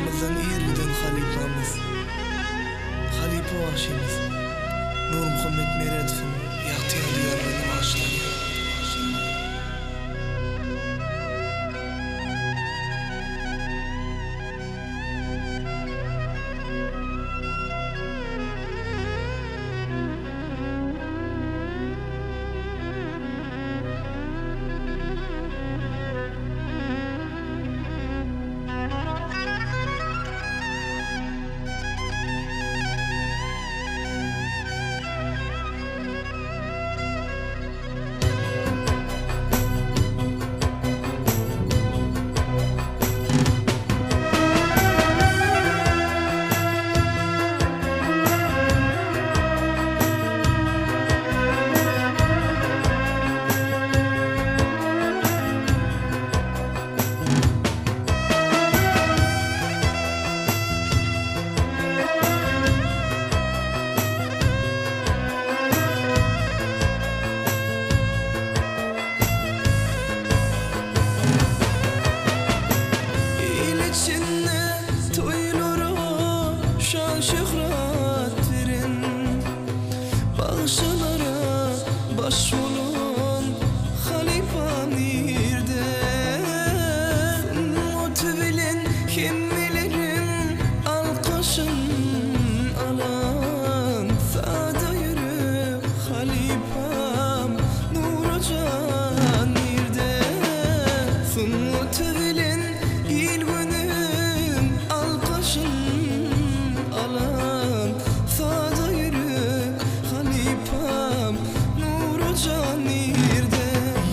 Dünyamızın iyirgiden halifamız, halife başımız Nur Muhammed Meredf'in yahtiya diyarlarını bağışlar. Şöhret verin bağışlara başvurun halifam irde mutbilin kim bilirim alkışın alan sağda yürü halifam Nurcan irde mutbilin ilgünüm alkışın alan sağda yürü halifam Nurcan irde.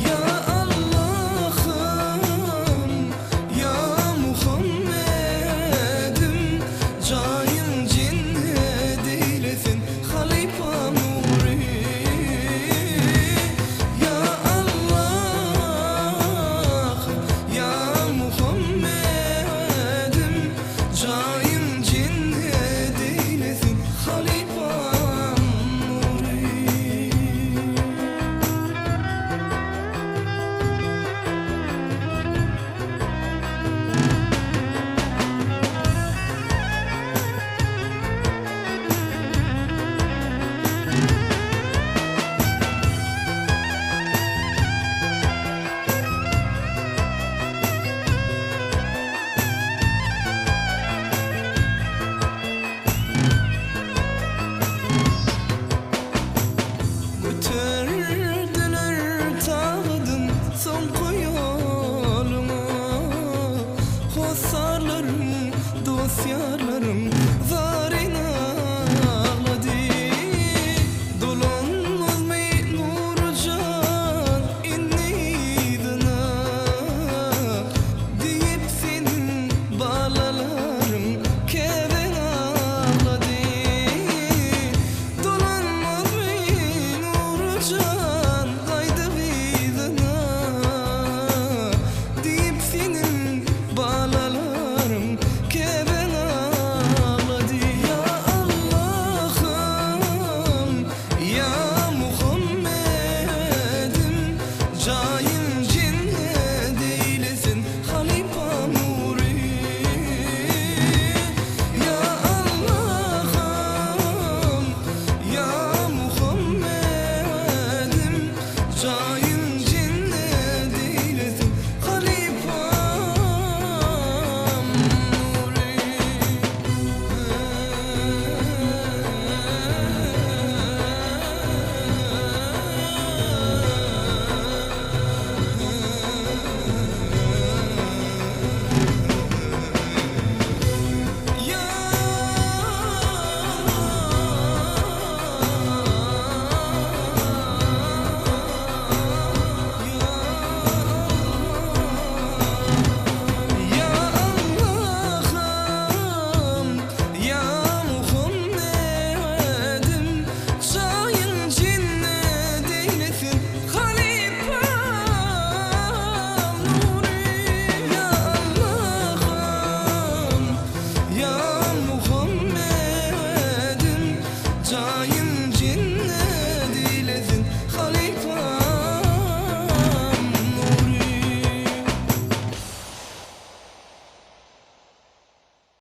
Ya Allah'ım ya Muhammed'im cayın cennet eylesin halifam Nuri. Ya Allah ya Muhammed'im cayın cennet eylesin halifam Nuri. Götürdüler tağdım son yoluma Hosarlarım, dosyalarım zarin ağladı. Dolanmaz mı Nurcan innidina deyip senin balalarım keben ağladı. Dolanmaz mı Nurcan kaydı vidina deyip senin balalarım keben ağladı. Ya Allah'ım ya Muhammed'im cayın